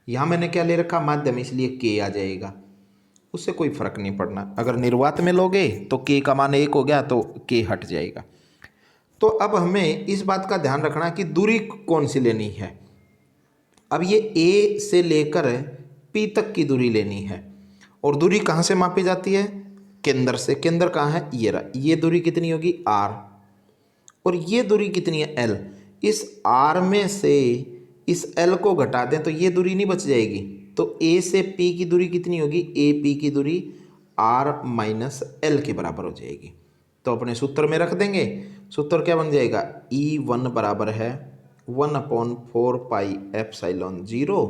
यहाँ मैंने क्या ले रखा, माध्यम, इसलिए K आ जाएगा, उससे कोई फर्क नहीं पड़ना। अगर निर्वात में लोगे तो K का मान 1 हो गया तो K हट जाएगा। तो अब हमें इस बात का ध्यान रखना कि दूरी कौन सी लेनी है। अब ये A से लेकर P तक की दूरी लेनी है, और दूरी कहाँ से मापी जाती है, केंद्र से। केंद्र कहाँ है, ये रहा। ये दूरी कितनी होगी, R, और ये दूरी कितनी है, L। इस R में से इस L को घटा दें तो ये दूरी नहीं बच जाएगी, तो A से P की दूरी कितनी होगी, AP की दूरी R माइनस L के बराबर हो जाएगी। तो अपने सूत्र में रख देंगे, सूत्र क्या बन जाएगा, E1 बराबर है 1/4 पाई एप्सिलॉन 0,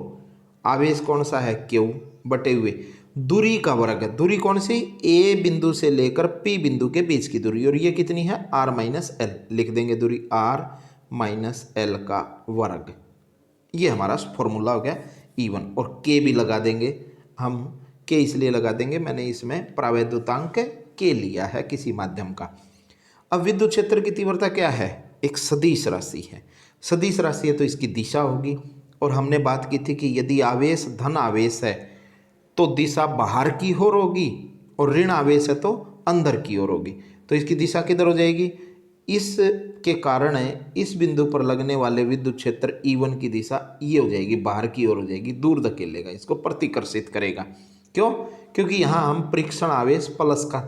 आवेश कौन सा है, Q, बटे हुए दूरी का वर्ग है। दूरी कौन सी? ए बिंदु से लेकर पी बिंदु के बीच की दूरी, और ये कितनी है? R minus L. लिख देंगे दूरी आर माइनस एल का वर्ग। ये हमारा फॉर्मूला हो गया E1। और के भी लगा देंगे हम। के इसलिए लगा देंगे, मैंने इसमें प्रावैद्युतांक के लिया है किसी माध्यम का। अब विद्युत क्षेत्र की तीव्रता क्या है? एक सदिश राशि है। सदिश राशि है तो इसकी दिशा होगी। और हमने बात की थी कि यदि आवेश धन आवेश है तो दिशा बाहर की ओर होगी, और ऋण आवेश है तो अंदर की ओर होगी। तो इसकी दिशा किधर हो जाएगी? इस के कारण इस बिंदु पर लगने वाले विद्युत क्षेत्र E1 की दिशा ये हो जाएगी, बाहर की ओर हो जाएगी, दूर धकेलेगा, इसको प्रतिकर्षित करेगा। क्यों? क्योंकि यहाँ हम परीक्षण आवेश प्लस का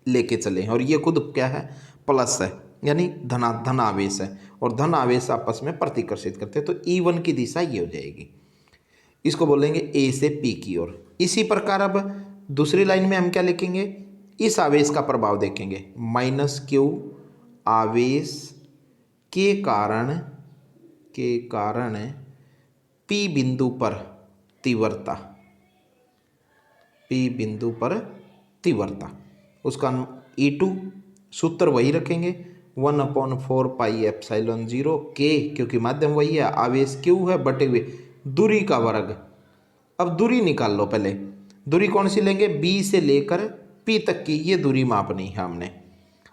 लेके चले हैं, और ये खुद क्या है? प्लस है, यानी धन आवेश है, और धन आवेश आपस में प्रतिकर्षित करते हैं। तो E1 की दिशा ये हो जाएगी। इसको बोलेंगे ए से पी की ओर। इसी प्रकार अब दूसरी लाइन में हम क्या लिखेंगे? इस आवेश का प्रभाव देखेंगे। माइनस क्यू आवेश के कारण पी बिंदु पर तीव्रता, पी बिंदु पर तीव्रता, उसका E2 सूत्र वही रखेंगे, 1/4 पाई एप्सिलॉन 0 के, क्योंकि माध्यम वही है, आवेश क्यू है बटे हुए दूरी का वर्ग। अब दूरी निकाल लो पहले। दूरी कौन सी लेंगे? बी से लेकर पी तक की ये दूरी मापनी है हमने।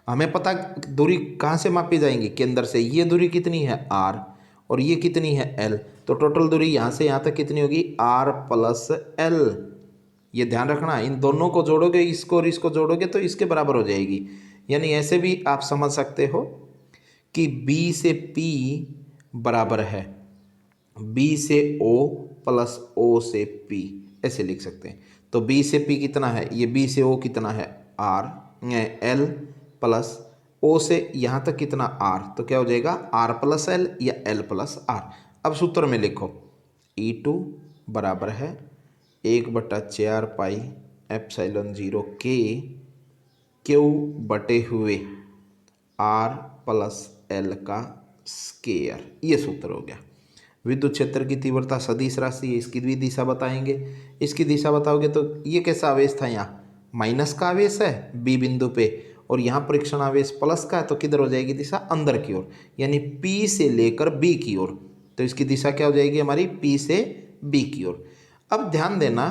हमें पता दूरी कहाँ से मापी जाएंगी? केंद्र से। ये दूरी कितनी है? आर, और ये कितनी है? एल। तो टोटल दूरी यहाँ से यहाँ तक कितनी होगी? R plus L. ये ध्यान रखना, इन दोनों को जोड़ोगे, इसको और इसको जोड़ोगे तो इसके बराबर हो जाएगी। यानी ऐसे भी आप समझ सकते हो कि बी से पी बराबर है बी से ओ प्लस ओ से पी, ऐसे लिख सकते हैं। तो बी से पी कितना है? ये बी से ओ कितना है? आर, एल प्लस ओ से यहाँ तक कितना? आर। तो क्या हो जाएगा? आर प्लस एल या एल प्लस आर। अब सूत्र में लिखो, E2 बराबर है 1/4 पाई एप्सिलॉन 0 के क्यू बटे हुए आर प्लस एल का स्केयर। ये सूत्र हो गया। विद्युत क्षेत्र की तीव्रता सदिश राशि है, इसकी भी दिशा बताएंगे। इसकी दिशा बताओगे तो ये कैसा आवेश था? यहाँ माइनस का आवेश है बी बिंदु पे, और यहाँ परीक्षण आवेश प्लस का है, तो किधर हो जाएगी दिशा? अंदर की ओर, यानी पी से लेकर बी की ओर। तो इसकी दिशा क्या हो जाएगी हमारी? पी से बी की ओर। अब ध्यान देना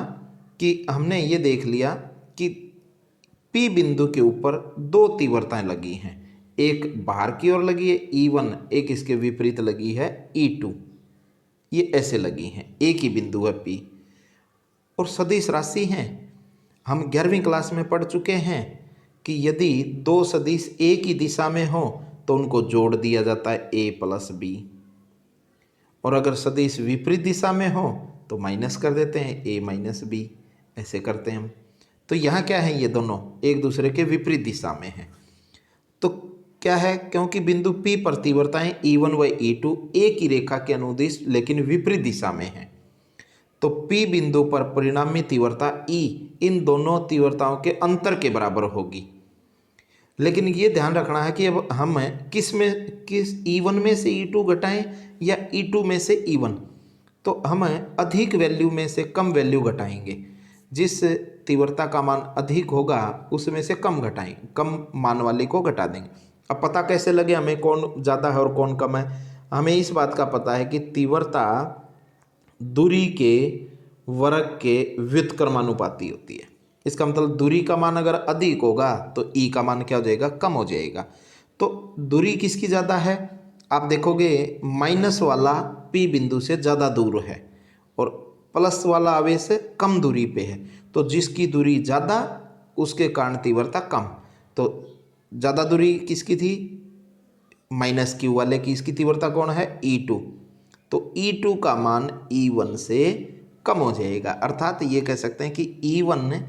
कि हमने ये देख लिया कि पी बिंदु के ऊपर दो तीव्रताएं लगी हैं, एक बाहर की ओर लगी है E1, एक इसके विपरीत लगी है E2। ये ऐसे लगी हैं, एक ही बिंदु है P, और सदिश राशि हैं। हम 11वीं क्लास में पढ़ चुके हैं कि यदि दो सदिश एक ही दिशा में हो तो उनको जोड़ दिया जाता है A प्लस B, और अगर सदिश विपरीत दिशा में हो तो माइनस कर देते हैं A माइनस B, ऐसे करते हैं हम। तो यहाँ क्या है? ये दोनों एक दूसरे के विपरीत दिशा में हैं। तो क्या है? क्योंकि बिंदु P पर तीव्रताएं E1 व E2 एक ही रेखा के अनुदिश लेकिन विपरीत दिशा में है, तो P बिंदु पर परिणामी तीव्रता E इन दोनों तीव्रताओं के अंतर के बराबर होगी। लेकिन ये ध्यान रखना है कि अब हम किस E1 में से E2 घटाएं या E2 में से E1। तो हम अधिक वैल्यू में से कम वैल्यू घटाएंगे। जिस तीव्रता का मान अधिक होगा उसमें से कम घटाएं, कम मान वाले को घटा देंगे। अब पता कैसे लगे हमें कौन ज़्यादा है और कौन कम है? हमें इस बात का पता है कि तीव्रता दूरी के वर्ग के व्युत्क्रमानुपाती होती है। इसका मतलब दूरी का मान अगर अधिक होगा तो ई का मान क्या हो जाएगा? कम हो जाएगा। तो दूरी किसकी ज़्यादा है? आप देखोगे माइनस वाला पी बिंदु से ज़्यादा दूर है और प्लस वाला आवेश कम दूरी पे है। तो जिसकी दूरी ज़्यादा उसके कारण तीव्रता कम। तो ज़्यादा दूरी किसकी थी? माइनस क्यू वाले की। इसकी तीव्रता कौन है? E2। तो E2 का मान E1 से कम हो जाएगा, अर्थात ये कह सकते हैं कि E1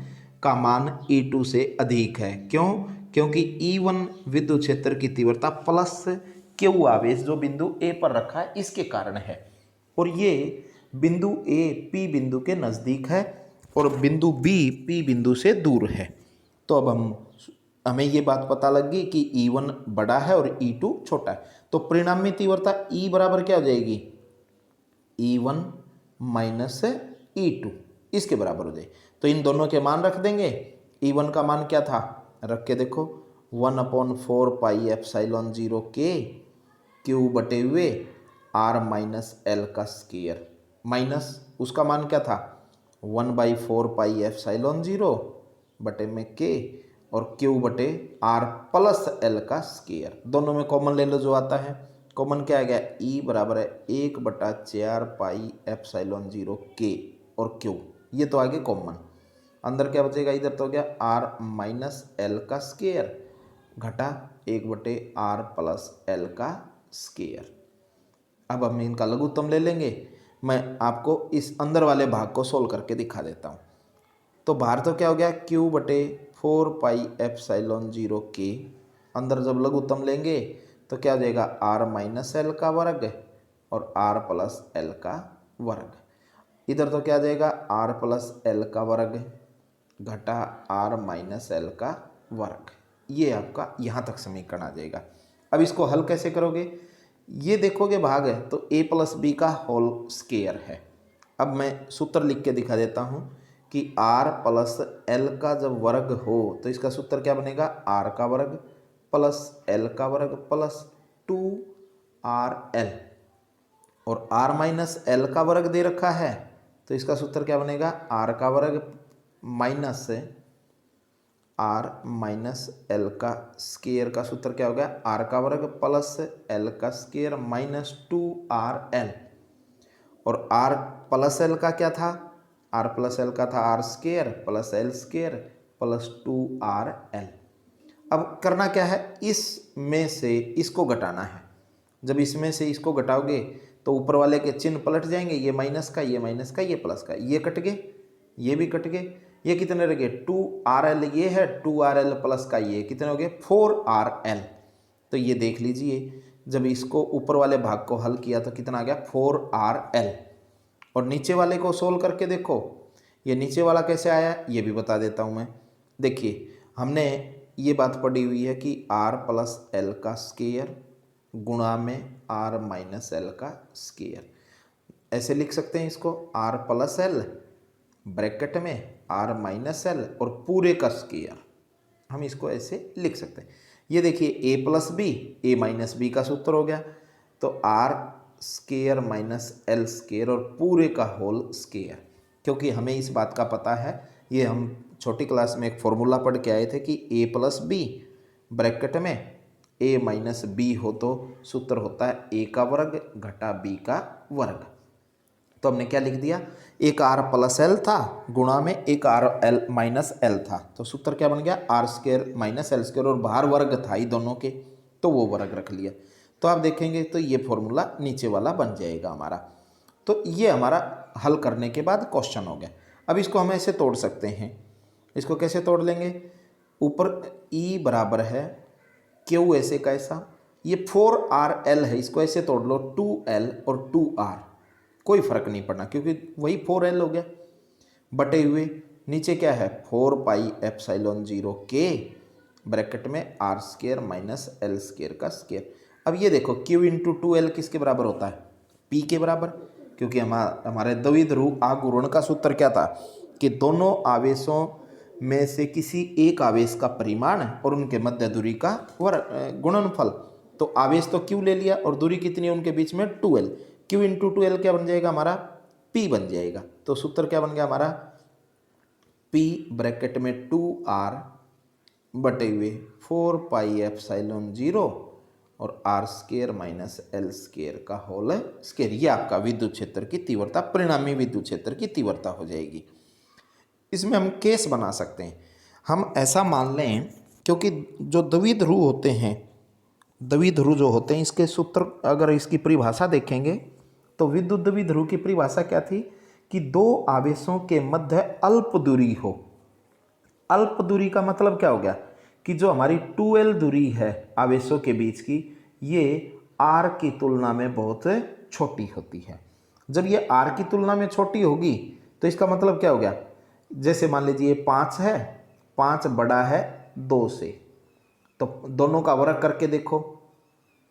का मान E2 से अधिक है। क्यों? क्योंकि E1 विद्युत क्षेत्र की तीव्रता प्लस क्यू आवेश जो बिंदु A पर रखा है इसके कारण है, और ये बिंदु A P बिंदु के नज़दीक है और बिंदु B P बिंदु से दूर है। तो अब हमें ये बात पता लग गई कि E1 बड़ा है और E2 छोटा है। तो परिणामी तीव्रता E बराबर क्या हो जाएगी? E1 माइनस E2, इसके बराबर हो जाए। तो इन दोनों के मान रख देंगे। E1 का मान क्या था, रख के देखो 1/4πε0K क्यू बटे हुए R माइनस एल का स्क्वायर, माइनस उसका मान क्या था 1/4πε0 बटे में K और Q बटे R प्लस एल का स्क्वायर। दोनों में कॉमन ले लो जो आता है। कॉमन क्या आ गया, E बराबर है 1/4πε0K और Q, ये तो आगे कॉमन। अंदर क्या बचेगा, इधर तो हो गया R माइनस एल का स्क्वायर घटा 1/R प्लस एल का स्क्वायर। अब हम इनका लघुत्तम ले लेंगे। मैं आपको इस अंदर वाले भाग को सोल्व करके दिखा देता हूँ। तो बाहर तो क्या हो गया Q बटे 4πε0K, अंदर जब लघुत्तम लेंगे तो क्या हो जाएगा R माइनस एल का वर्ग और R प्लस एल का वर्ग। इधर तो क्या आ जाएगा R प्लस एल का वर्ग घटा R माइनस एल का वर्ग। ये आपका यहाँ तक समीकरण आ जाएगा। अब इसको हल कैसे करोगे, ये देखोगे भाग है तो a प्लस बी का होल स्क्वायर है। अब मैं सूत्र लिख के दिखा देता हूँ कि R प्लस एल का जब वर्ग हो तो इसका सूत्र क्या बनेगा, R का वर्ग प्लस एल का वर्ग प्लस 2RL, और R माइनस एल का वर्ग दे रखा है तो इसका सूत्र क्या बनेगा, R का वर्ग माइनस R माइनस एल का स्क्वायर का सूत्र क्या हो गया, R का वर्ग प्लस एल का स्क्वायर माइनस 2RL, और R प्लस एल का क्या था, R प्लस एल का था R square plus L square plus 2RL। अब करना क्या है, इसमें से इसको घटाना है। जब इसमें से इसको घटाओगे तो ऊपर वाले के चिन्ह पलट जाएंगे, ये माइनस का ये माइनस का ये प्लस का, ये कट गए ये भी कट गए, ये कितने रह गए 2RL, ये है 2RL प्लस का ये कितने हो गए 4RL। तो ये देख लीजिए जब इसको ऊपर वाले भाग को हल किया तो कितना आ गया 4RL। और नीचे वाले को सोल्व करके देखो, ये नीचे वाला कैसे आया ये भी बता देता हूँ मैं। देखिए हमने ये बात पढ़ी हुई है कि R प्लस एल का स्क्वायर गुणा में R माइनस एल का स्क्वायर, ऐसे लिख सकते हैं इसको R प्लस एल ब्रैकेट में R माइनस एल और पूरे का स्क्वायर, हम इसको ऐसे लिख सकते हैं। ये देखिए a plus B A minus B का सूत्र हो गया, तो R square minus L square और पूरे का होल स्क्वायर। क्योंकि हमें इस बात का पता है, ये हम छोटी क्लास में एक फॉर्मूला पढ़ के आए थे कि a प्लस बी ब्रैकेट में a माइनस बी हो तो सूत्र होता है a का वर्ग घटा b का वर्ग। तो हमने क्या लिख दिया, एक R प्लस एल था गुणा में एक R एल माइनस एल था, तो सूत्र क्या बन गया R square minus L square, और बाहर वर्ग था ही दोनों के तो वो वर्ग रख लिया। तो आप देखेंगे तो ये फॉर्मूला नीचे वाला बन जाएगा हमारा। तो ये हमारा हल करने के बाद क्वेश्चन हो गया। अब इसको हम ऐसे तोड़ सकते हैं, इसको कैसे तोड़ लेंगे, ऊपर E बराबर है Q ऐसे कैसा, ये 4RL है, इसको ऐसे तोड़ लो 2L और 2R, कोई फर्क नहीं पड़ना क्योंकि वही 4L हो गया बटे हुए नीचे क्या है 4πε0K ब्रैकेट में R square minus L square का स्क्वायर। अब ये देखो Q इंटू 2L किसके बराबर होता है, P के बराबर, क्योंकि हमारे द्विध्रुव ध्रुव आघूर्ण का सूत्र क्या था कि दोनों आवेशों में से किसी एक आवेश का परिमाण और उनके मध्य दूरी का गुणनफल। तो आवेश तो Q ले लिया और दूरी कितनी है उनके बीच में 2L, Q इंटू 2L क्या बन जाएगा हमारा P बन जाएगा। तो सूत्र क्या बन गया हमारा P ब्रैकेट में 2R बटे हुए 4πε0 और R square minus L square का होल स्क्वायर। ये आपका विद्युत क्षेत्र की तीव्रता, परिणामी विद्युत क्षेत्र की तीव्रता हो जाएगी। इसमें हम केस बना सकते हैं, हम ऐसा मान लें क्योंकि जो द्विध्रुव होते हैं, द्विध्रुव जो होते हैं इसके सूत्र अगर इसकी परिभाषा देखेंगे तो विद्युत द्विध्रुव की परिभाषा क्या थी कि दो आवेशों के मध्य अल्प दूरी हो। अल्प दूरी का मतलब क्या हो गया कि जो हमारी 2L दूरी है आवेशों के बीच की, ये R की तुलना में बहुत छोटी होती है। जब ये R की तुलना में छोटी होगी तो इसका मतलब क्या हो गया, जैसे मान लीजिए 5 है, 5 बड़ा है 2 से, तो दोनों का वर्ग करके देखो,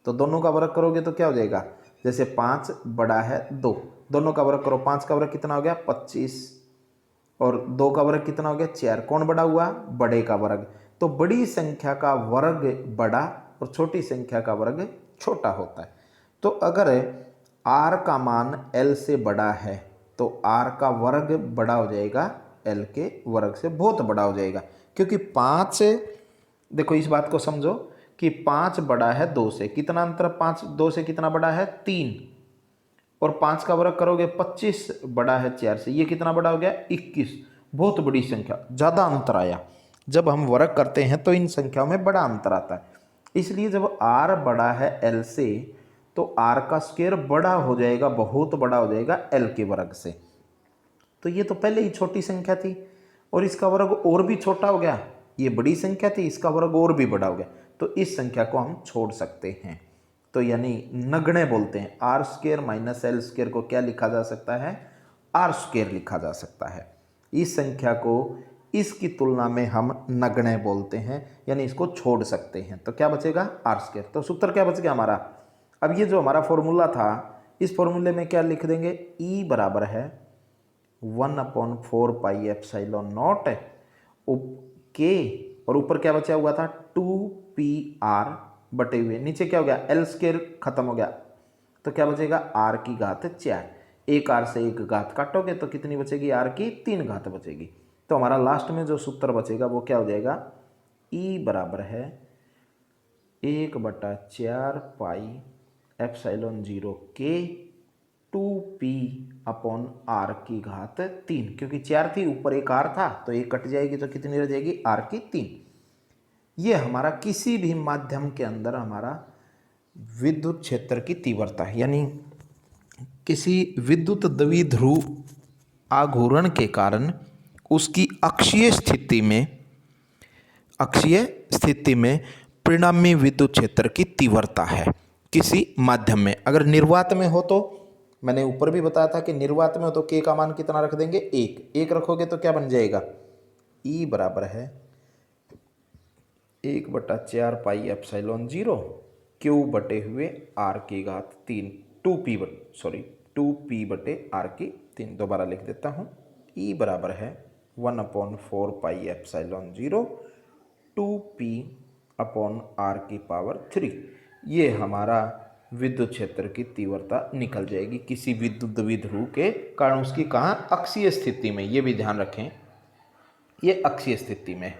तो दोनों का वर्ग करोगे तो क्या हो जाएगा, जैसे 5 बड़ा है 2, दोनों का वर्ग करो, 5 का वर्ग कितना हो गया 25, और 2 का वर्ग कितना हो गया 4। कौन बड़ा हुआ, बड़े का वर्ग। तो बड़ी संख्या का वर्ग बड़ा और छोटी संख्या का वर्ग छोटा होता है। तो अगर r का मान l से बड़ा है तो r का वर्ग बड़ा हो जाएगा l के वर्ग से, बहुत बड़ा हो जाएगा। क्योंकि 5, देखो इस बात को समझो कि 5 बड़ा है 2 से, कितना अंतर 5 2 से कितना बड़ा है 3, और 5 का वर्ग करोगे 25 बड़ा है 4 से, ये कितना बड़ा हो गया 21। बहुत बड़ी संख्या, ज़्यादा अंतर आया। जब हम वर्ग करते हैं तो इन संख्याओं में बड़ा अंतर आता है। इसलिए जब r बड़ा है l से तो r का स्क्वायर बड़ा हो जाएगा, बहुत बड़ा हो जाएगा l के वर्ग से। तो ये तो पहले ही छोटी संख्या थी और इसका वर्ग और भी छोटा हो गया, ये बड़ी संख्या थी इसका वर्ग और भी बड़ा हो गया, तो इस संख्या को हम छोड़ सकते हैं। तो यानी नगण्य बोलते हैं। R square minus L square को क्या लिखा जा सकता है, आर स्क्वायर लिखा जा सकता है। इस संख्या को इसकी तुलना में हम नगण्य बोलते हैं, यानी इसको छोड़ सकते हैं। तो क्या बचेगा आर स्क्वायर। तो सूत्र क्या बच गया हमारा। अब ये जो हमारा फॉर्मूला था, इस फॉर्मूले में क्या लिख देंगे, ई बराबर है 1/4 पाई एप्सिलॉन नॉट के, और ऊपर क्या बचा हुआ था 2pr बटे हुए, नीचे क्या हो गया एल स्क्वायर खत्म हो गया, तो क्या बचेगा r की घात 4। एक r से एक घात काटोगे तो कितनी बचेगी, r की 3 घात बचेगी। तो हमारा लास्ट में जो सूत्र बचेगा वो क्या हो जाएगा, e बराबर है 1/4 पाई एप्सिलॉन 0 के 2p/r की घात 3, क्योंकि 4 थी ऊपर एक r था तो एक कट जाएगी तो कितनी रह जाएगी r की 3। ये हमारा किसी भी माध्यम के अंदर हमारा विद्युत क्षेत्र की तीव्रता है, यानी किसी विद्युत द्विध्रुव आघूर्ण के कारण उसकी अक्षीय स्थिति में परिणामी विद्युत क्षेत्र की तीव्रता है किसी माध्यम में। अगर निर्वात में हो तो मैंने ऊपर भी बताया था कि निर्वात में हो तो के का मान कितना रख देंगे, 1 रखोगे तो क्या बन जाएगा, ई बराबर है 1/4 पाई एप्सिलॉन 0 क्यू बटे हुए r की घात 3, 2p बटे r की 3। दोबारा लिख देता हूँ, ई बराबर है 1/4 पाई एप्सिलॉन 0 2p/r की पावर 3। ये हमारा विद्युत क्षेत्र की तीव्रता निकल जाएगी किसी विद्युत द्विध्रुव के कारण, उसकी कहाँ अक्षीय स्थिति में, ये भी ध्यान रखें ये अक्षीय स्थिति में।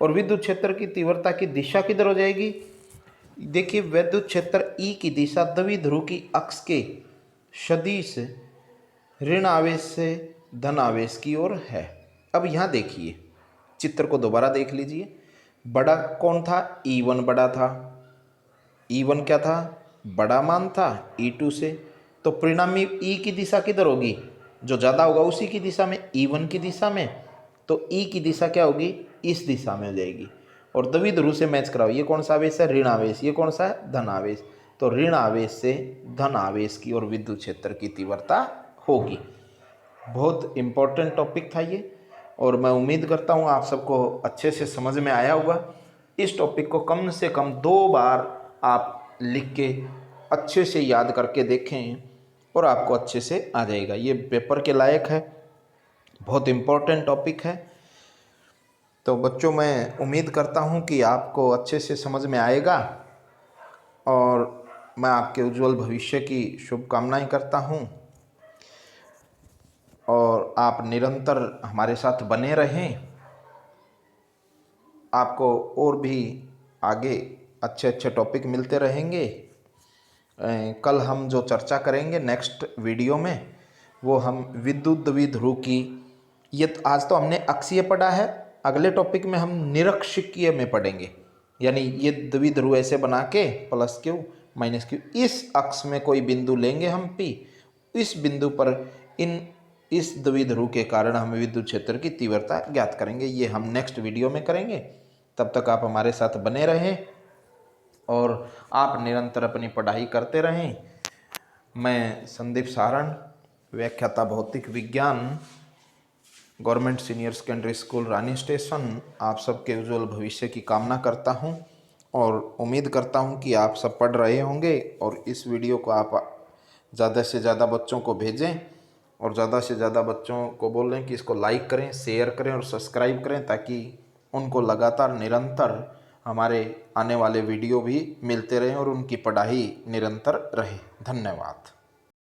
और विद्युत क्षेत्र की तीव्रता की दिशा किधर हो जाएगी, देखिए विद्युत क्षेत्र ई की दिशा द्विध्रुव की अक्ष के सदिश ऋण आवेश से धन आवेश की ओर है। अब यहाँ देखिए चित्र को दोबारा देख लीजिए, बड़ा कौन था, E1 बड़ा था, E1 क्या था, बड़ा मान था E2 से, तो परिणामी E की दिशा किधर होगी, जो ज़्यादा होगा उसी की दिशा में, E1 की दिशा में। तो E की दिशा क्या होगी, इस दिशा में हो जाएगी। और द्विध्रुव से मैच कराओ, ये कौन सा आवेश है, ऋण आवेश, ये कौन सा है, धन आवेश। तो ऋण आवेश से धन आवेश की और विद्युत क्षेत्र की तीव्रता होगी। बहुत इम्पोर्टेंट टॉपिक था ये, और मैं उम्मीद करता हूँ आप सबको अच्छे से समझ में आया होगा। इस टॉपिक को कम से कम 2 बार आप लिख के अच्छे से याद करके देखें और आपको अच्छे से आ जाएगा। ये पेपर के लायक है, बहुत इम्पोर्टेंट टॉपिक है। तो बच्चों मैं उम्मीद करता हूँ कि आपको अच्छे से समझ में आएगा और मैं आपके उज्जवल भविष्य की शुभकामनाएं करता हूँ, और आप निरंतर हमारे साथ बने रहें। आपको और भी आगे अच्छे अच्छे टॉपिक मिलते रहेंगे। कल हम जो चर्चा करेंगे नेक्स्ट वीडियो में, वो हम विद्युत द्विध्रुव की, ये आज तो हमने अक्षीय पढ़ा है, अगले टॉपिक में हम निरक्षीय में पढ़ेंगे। यानी ये द्विध्रुव ऐसे बना के प्लस क्यू माइनस क्यू, इस अक्ष में कोई बिंदु लेंगे हम P, इस बिंदु पर इस द्विध्रुव के कारण हम विद्युत क्षेत्र की तीव्रता ज्ञात करेंगे। ये हम नेक्स्ट वीडियो में करेंगे। तब तक आप हमारे साथ बने रहें और आप निरंतर अपनी पढ़ाई करते रहें। मैं संदीप सारण, व्याख्याता भौतिक विज्ञान, गवर्नमेंट सीनियर सेकेंडरी स्कूल रानी स्टेशन, आप सबके उज्जवल भविष्य की कामना करता हूं और उम्मीद करता हूं कि आप सब पढ़ रहे होंगे और इस वीडियो को आप ज़्यादा से ज़्यादा बच्चों को भेजें और ज़्यादा से ज़्यादा बच्चों को बोल रहे हैं कि इसको लाइक करें, शेयर करें और सब्सक्राइब करें, ताकि उनको लगातार निरंतर हमारे आने वाले वीडियो भी मिलते रहें और उनकी पढ़ाई निरंतर रहे। धन्यवाद।